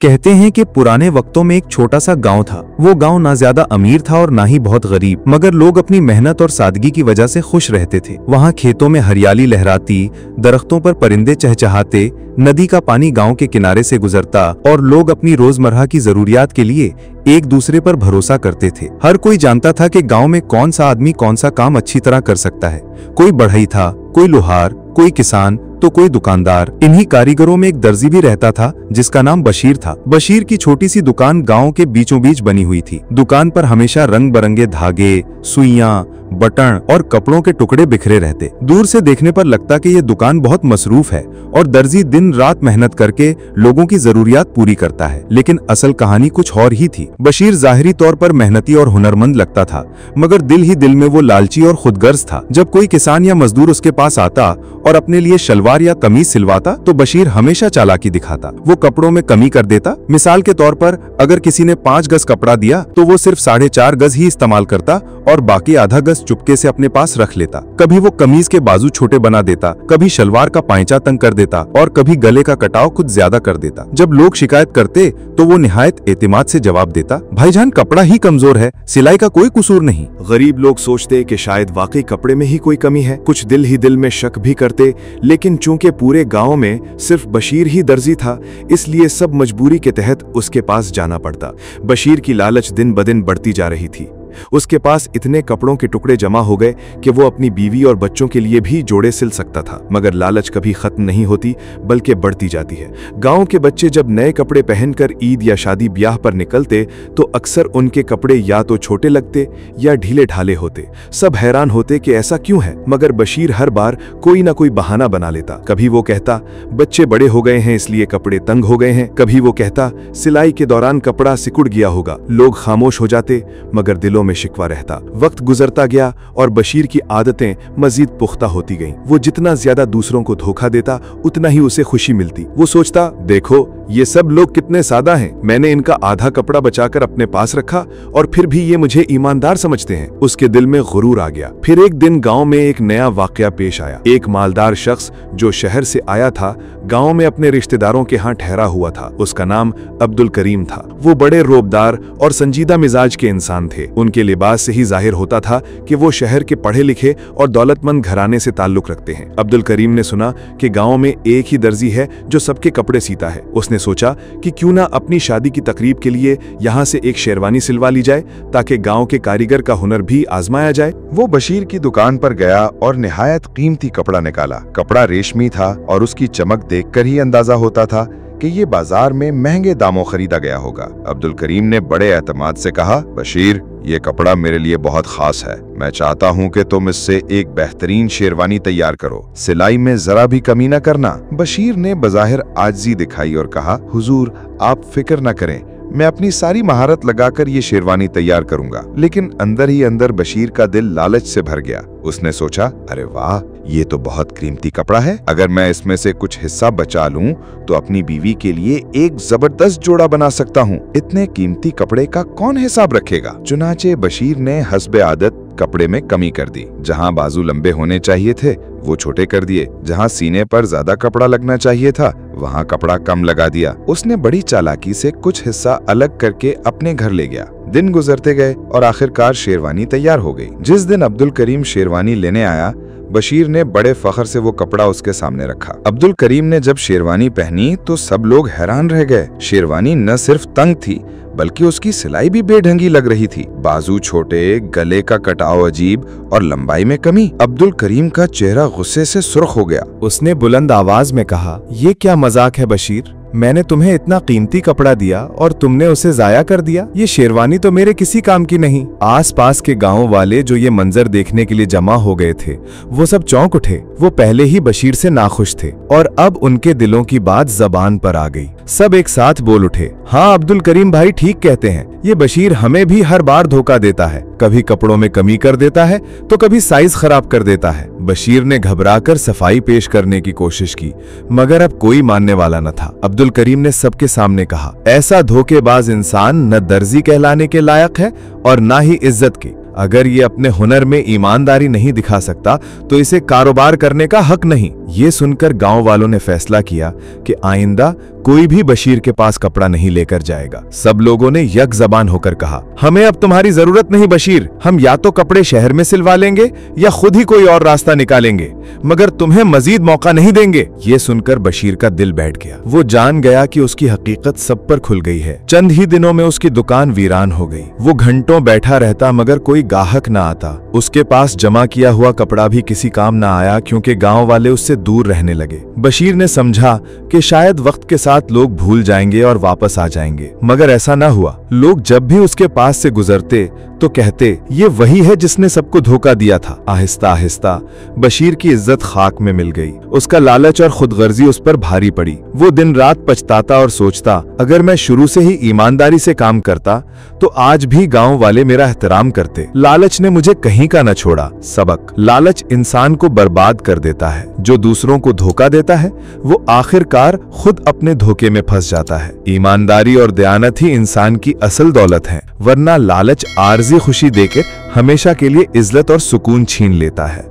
कहते हैं कि पुराने वक्तों में एक छोटा सा गांव था। वो गांव ना ज्यादा अमीर था और ना ही बहुत गरीब, मगर लोग अपनी मेहनत और सादगी की वजह से खुश रहते थे। वहाँ खेतों में हरियाली लहराती, दरख्तों पर परिंदे चहचहाते, नदी का पानी गांव के किनारे से गुजरता और लोग अपनी रोजमर्रा की जरूरियात के लिए एक दूसरे पर भरोसा करते थे। हर कोई जानता था कि गांव में कौन सा आदमी कौन सा काम अच्छी तरह कर सकता है। कोई बढ़ई था, कोई लोहार, कोई किसान तो कोई दुकानदार। इन्हीं कारीगरों में एक दर्जी भी रहता था जिसका नाम बशीर था। बशीर की छोटी सी दुकान गांव के बीचों बीच बनी हुई थी। दुकान पर हमेशा रंग बिरंगे धागे, सुइयां, बटन और कपड़ों के टुकड़े बिखरे रहते। दूर से देखने पर लगता कि ये दुकान बहुत मसरूफ है और दर्जी दिन रात मेहनत करके लोगों की जरूरियात पूरी करता है। लेकिन असल कहानी कुछ और ही थी। बशीर जाहिरी तौर पर मेहनती और हुनरमंद लगता था, मगर दिल ही दिल में वो लालची और खुदगर्ज था। जब कोई किसान या मजदूर उसके पास आता और अपने लिए शलवार या कमीज सिलवाता तो बशीर हमेशा चालाकी दिखाता। वो कपड़ों में कमी कर देता। मिसाल के तौर पर अगर किसी ने 5 गज कपड़ा दिया तो वो सिर्फ 4.5 गज ही इस्तेमाल करता और बाकी आधा गज चुपके से अपने पास रख लेता। कभी वो कमीज के बाजू छोटे बना देता, कभी शलवार का पांचा तंग कर देता और कभी गले का कटाव कुछ ज्यादा कर देता। जब लोग शिकायत करते तो वो निहायत एतिमाद से जवाब देता, भाईजान कपड़ा ही कमजोर है, सिलाई का कोई कसूर नहीं। गरीब लोग सोचते कि शायद वाकई कपड़े में ही कोई कमी है। कुछ दिल ही दिल में शक भी करते, लेकिन चूंकि पूरे गांव में सिर्फ बशीर ही दर्जी था, इसलिए सब मजबूरी के तहत उसके पास जाना पड़ता। बशीर की लालच दिन ब दिन बढ़ती जा रही थी। उसके पास इतने कपड़ों के टुकड़े जमा हो गए कि वो अपनी बीवी और बच्चों के लिए भी जोड़े सिल सकता था। मगर लालच कभी खत्म नहीं होती, बल्कि बढ़ती जाती है। गांव के बच्चे जब नए कपड़े पहनकर ईद या शादी ब्याह पर निकलते तो अक्सर उनके कपड़े या तो छोटे लगते या ढीले ढाले होते। सब हैरान होते कि ऐसा क्यों है, मगर बशीर हर बार कोई ना कोई बहाना बना लेता। कभी वो कहता बच्चे बड़े हो गए हैं इसलिए कपड़े तंग हो गए हैं, कभी वो कहता सिलाई के दौरान कपड़ा सिकुड़ गया होगा। लोग खामोश हो जाते, मगर दिलों में शिकवा रहता। वक्त गुजरता गया और बशीर की आदतें मजीद पुख्ता होती गईं। वो जितना ज्यादा दूसरों को धोखा देता उतना ही उसे खुशी मिलती। वो सोचता, देखो ये सब लोग कितने सादा हैं, मैंने इनका आधा कपड़ा बचाकर अपने पास रखा और फिर भी ये मुझे ईमानदार समझते हैं। उसके दिल में गुरूर आ गया। फिर एक दिन गांव में एक नया वाकया पेश आया। एक मालदार शख्स जो शहर से आया था, गांव में अपने रिश्तेदारों के यहाँ ठहरा हुआ था। उसका नाम अब्दुल करीम था। वो बड़े रोबदार और संजीदा मिजाज के इंसान थे। उनके लिबास से ही जाहिर होता था कि वो शहर के पढ़े लिखे और दौलतमंद घराने से ताल्लुक रखते हैं। अब्दुल करीम ने सुना कि गांव में एक ही दर्जी है जो सबके कपड़े सीता है। उसने सोचा कि क्यों ना अपनी शादी की तकरीब के लिए यहाँ से एक शेरवानी सिलवा ली जाए ताकि गांव के कारीगर का हुनर भी आजमाया जाए। वो बशीर की दुकान पर गया और निहायत कीमती कपड़ा निकाला। कपड़ा रेशमी था और उसकी चमक देखकर ही अंदाजा होता था कि ये बाजार में महंगे दामों खरीदा गया होगा। अब्दुल करीम ने बड़े एतमाद से कहा, बशीर ये कपड़ा मेरे लिए बहुत खास है, मैं चाहता हूँ कि तुम इससे एक बेहतरीन शेरवानी तैयार करो, सिलाई में जरा भी कमी न करना। बशीर ने बज़ाहिर आजिज़ी दिखाई और कहा, हुजूर आप फिक्र न करें, मैं अपनी सारी महारत लगाकर ये शेरवानी तैयार करूंगा। लेकिन अंदर ही अंदर बशीर का दिल लालच से भर गया। उसने सोचा, अरे वाह ये तो बहुत कीमती कपड़ा है, अगर मैं इसमें से कुछ हिस्सा बचा लूं तो अपनी बीवी के लिए एक जबरदस्त जोड़ा बना सकता हूं। इतने कीमती कपड़े का कौन हिसाब रखेगा। चुनाचे बशीर ने हस्बे आदत कपड़े में कमी कर दी। जहां बाजू लंबे होने चाहिए थे वो छोटे कर दिए, जहां सीने पर ज्यादा कपड़ा लगना चाहिए था वहां कपड़ा कम लगा दिया। उसने बड़ी चालाकी से कुछ हिस्सा अलग करके अपने घर ले गया। दिन गुजरते गए और आखिरकार शेरवानी तैयार हो गई। जिस दिन अब्दुल करीम शेरवानी लेने आया, बशीर ने बड़े फख्र से वो कपड़ा उसके सामने रखा। अब्दुल करीम ने जब शेरवानी पहनी तो सब लोग हैरान रह गए। शेरवानी न सिर्फ तंग थी बल्कि उसकी सिलाई भी बेढंगी लग रही थी। बाजू छोटे, गले का कटाव अजीब और लंबाई में कमी। अब्दुल करीम का चेहरा गुस्से से सुर्ख हो गया। उसने बुलंद आवाज में कहा, ये क्या मजाक है बशीर, मैंने तुम्हें इतना कीमती कपड़ा दिया और तुमने उसे जाया कर दिया। ये शेरवानी तो मेरे किसी काम की नहीं। आसपास के गांव वाले जो ये मंजर देखने के लिए जमा हो गए थे वो सब चौंक उठे। वो पहले ही बशीर से नाखुश थे और अब उनके दिलों की बात जबान पर आ गई। सब एक साथ बोल उठे, हाँ अब्दुल करीम भाई ठीक कहते हैं, ये बशीर हमें भी हर बार धोखा देता है। कभी कपड़ों में कमी कर देता है तो कभी साइज खराब कर देता है। बशीर ने घबराकर सफाई पेश करने की कोशिश की, मगर अब कोई मानने वाला न था। अब्दुल करीम ने सबके सामने कहा, ऐसा धोखेबाज इंसान न दर्जी कहलाने के लायक है और ना ही इज्जत के। अगर ये अपने हुनर में ईमानदारी नहीं दिखा सकता तो इसे कारोबार करने का हक नहीं। ये सुनकर गांव वालों ने फैसला किया कि आइंदा कोई भी बशीर के पास कपड़ा नहीं लेकर जाएगा। सब लोगों ने यक जबान होकर कहा, हमें अब तुम्हारी जरूरत नहीं बशीर, हम या तो कपड़े शहर में सिलवा लेंगे या खुद ही कोई और रास्ता निकालेंगे, मगर तुम्हें मजीद मौका नहीं देंगे। ये सुनकर बशीर का दिल बैठ गया। वो जान गया कि उसकी हकीकत सब पर खुल गई है। चंद ही दिनों में उसकी दुकान वीरान हो गई। वो घंटों बैठा रहता मगर कोई गाहक ना आता। उसके पास जमा किया हुआ कपड़ा भी किसी काम ना आया क्योंकि गांव वाले उससे दूर रहने लगे। बशीर ने समझा कि शायद वक्त के साथ लोग भूल जाएंगे और वापस आ जाएंगे, मगर ऐसा ना हुआ। लोग जब भी उसके पास से गुजरते तो कहते, ये वही है जिसने सबको धोखा दिया था। आहिस्ता आहिस्ता बशीर की इज्जत खाक में मिल गई। उसका लालच और खुदगर्जी उस पर भारी पड़ी। वो दिन रात पछताता और सोचता, अगर मैं शुरू से ही ईमानदारी से काम करता तो आज भी गांव वाले मेरा एहतराम करते। लालच ने मुझे कहीं का न छोड़ा। सबक: लालच इंसान को बर्बाद कर देता है। जो दूसरों को धोखा देता है वो आखिरकार खुद अपने धोखे में फंस जाता है। ईमानदारी और दयानत ही इंसान की असल दौलत है, वरना लालच आर्जी खुशी देकर हमेशा के लिए इज्जत और सुकून छीन लेता है।